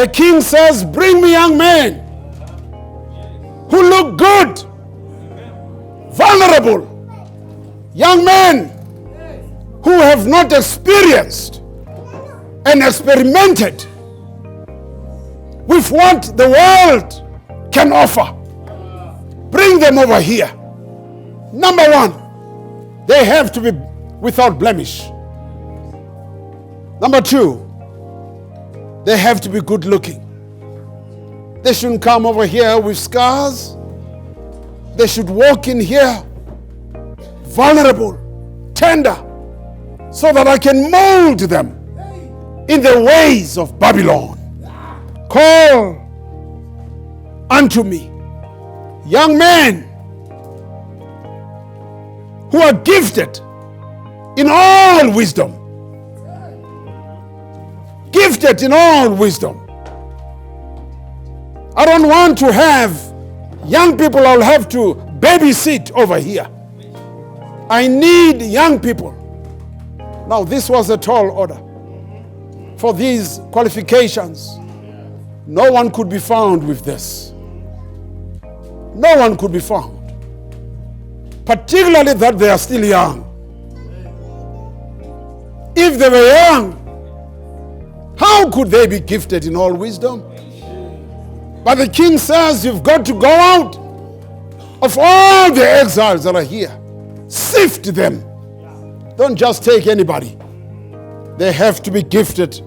The king says, bring me young men who look good, vulnerable, young men who have not experienced and experimented with what the world can offer. Bring them over here. Number one, they have to be without blemish. Number two, they have to be good looking. They shouldn't come over here with scars. They should walk in here vulnerable, tender, so that I can mold them in the ways of Babylon. Call unto me young men who are gifted in all wisdom. Gifted in all wisdom. I don't want to have young people I'll have to babysit over here. I need young people. Now, this was a tall order. For these qualifications, no one could be found with this. No one could be found. Particularly that they are still young. If they were young, how could they be gifted in all wisdom? But the king says you've got to go out of all the exiles that are here. Sift them. Don't just take anybody. They have to be gifted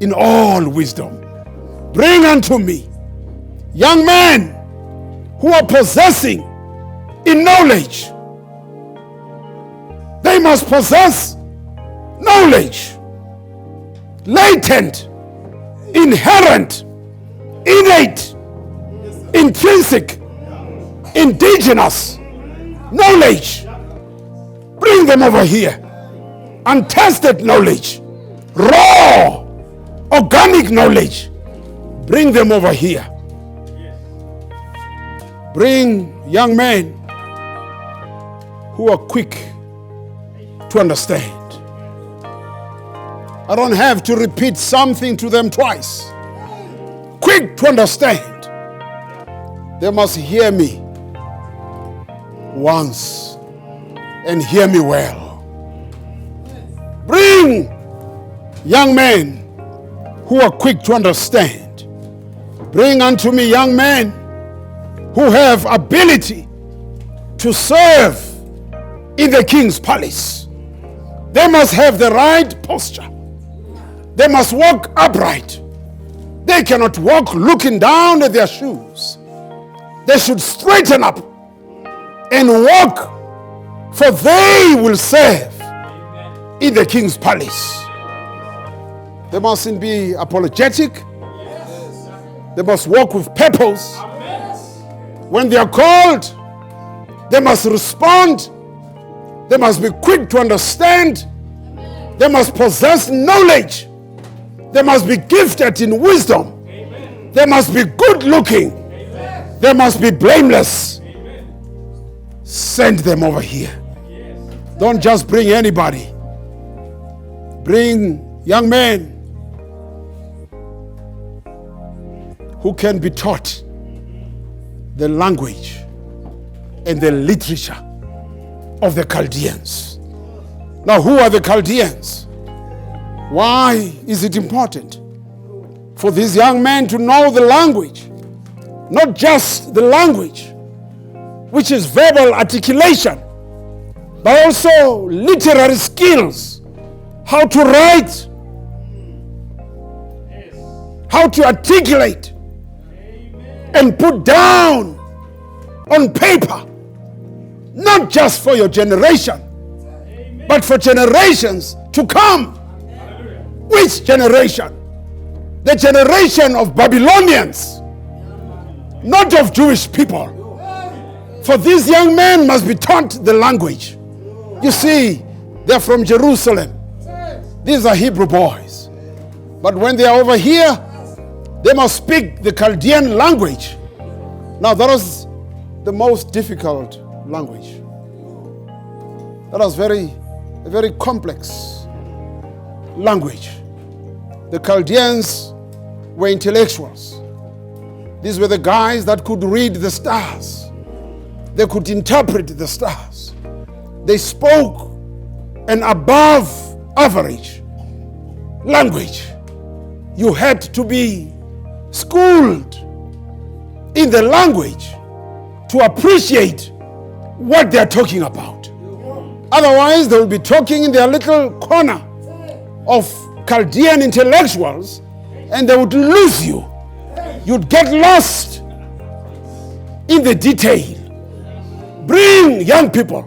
in all wisdom. Bring unto me young men who are possessing in knowledge. They must possess knowledge. Latent, inherent, innate, intrinsic, indigenous knowledge. Bring them over here. Untested knowledge, raw, organic knowledge. Bring them over here. Bring young men who are quick to understand. I don't have to repeat something to them twice. Quick to understand. They must hear me once and hear me well. Bring young men who are quick to understand. Bring unto me young men who have ability to serve in the king's palace. They must have the right posture. They must walk upright. They cannot walk looking down at their shoes. They should straighten up and walk, for they will serve in the king's palace. They mustn't be apologetic. They must walk with purpose. When they are called, they must respond. They must be quick to understand. They must possess knowledge. They must be gifted in wisdom. Amen. They must be good looking. Amen. They must be blameless. Amen. Send them over here. Yes. Don't just bring anybody. Bring young men who can be taught the language and the literature of the Chaldeans. Now, who are the Chaldeans? Why is it important for these young men to know the language? Not just the language, which is verbal articulation, but also literary skills. How to write, how to articulate, and put down on paper, not just for your generation, but for generations to come. Which generation? The generation of Babylonians, not of Jewish people. For these young men must be taught the language. You see, they're from Jerusalem. These are Hebrew boys. But when they are over here, they must speak the Chaldean language. Now, that was the most difficult language. That was a very complex language. The Chaldeans were intellectuals. These were the guys that could read the stars. They could interpret the stars. They spoke an above average language. You had to be schooled in the language to appreciate what they're talking about. Otherwise, they will be talking in their little corner of Chaldean intellectuals and they would lose you. You'd get lost in the detail. Bring young people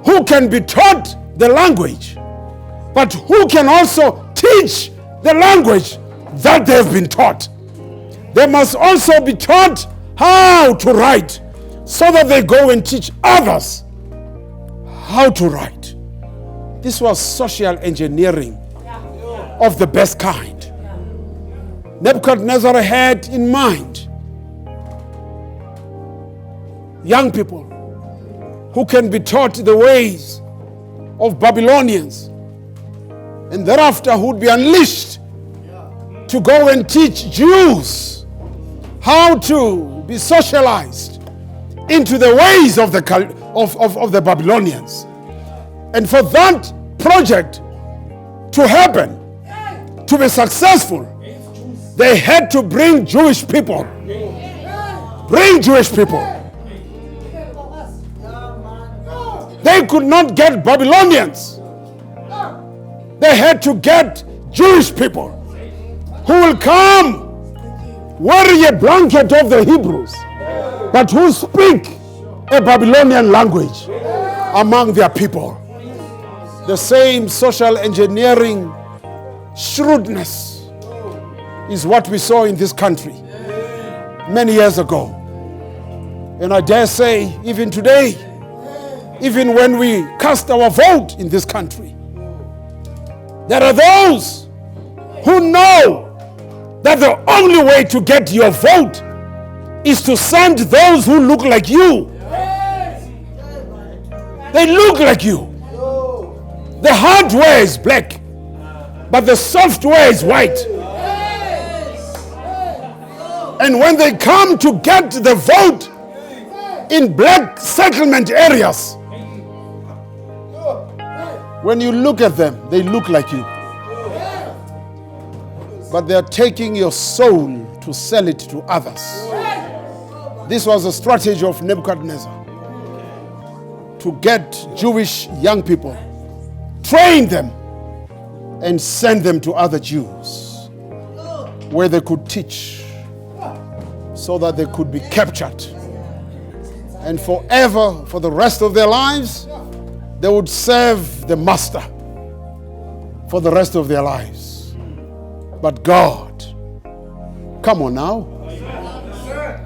who can be taught the language, but who can also teach the language that they've been taught. They must also be taught how to write so that they go and teach others how to write. This was social engineering of the best kind. Nebuchadnezzar had in mind young people who can be taught the ways of Babylonians, and thereafter who would be unleashed to go and teach Jews how to be socialized into the ways of the Babylonians. And for that project to happen, to be successful, they had to bring Jewish people. Bring Jewish people. They could not get Babylonians. They had to get Jewish people who will come wearing a blanket of the Hebrews, but who speak a Babylonian language among their people. The same social engineering shrewdness is what we saw in this country many years ago. And I dare say, even today, even when we cast our vote in this country, there are those who know that the only way to get your vote is to send those who look like you. They look like you. The hardware is black, but the software is white. And when they come to get the vote in black settlement areas, when you look at them, they look like you. But they're taking your soul to sell it to others. This was a strategy of Nebuchadnezzar, to get Jewish young people, train them, and send them to other Jews where they could teach so that they could be captured. And forever, for the rest of their lives, they would serve the master for the rest of their lives. But God, come on now.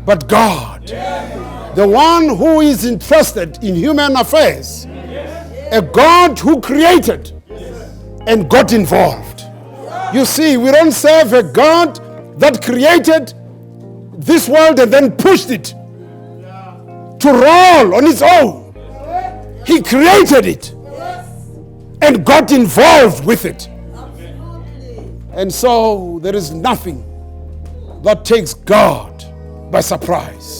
But God, the one who is interested in human affairs, a God who created and got involved. You see, we don't serve a God that created this world and then pushed it to roll on its own. He created it and got involved with it. And so there is nothing that takes God by surprise.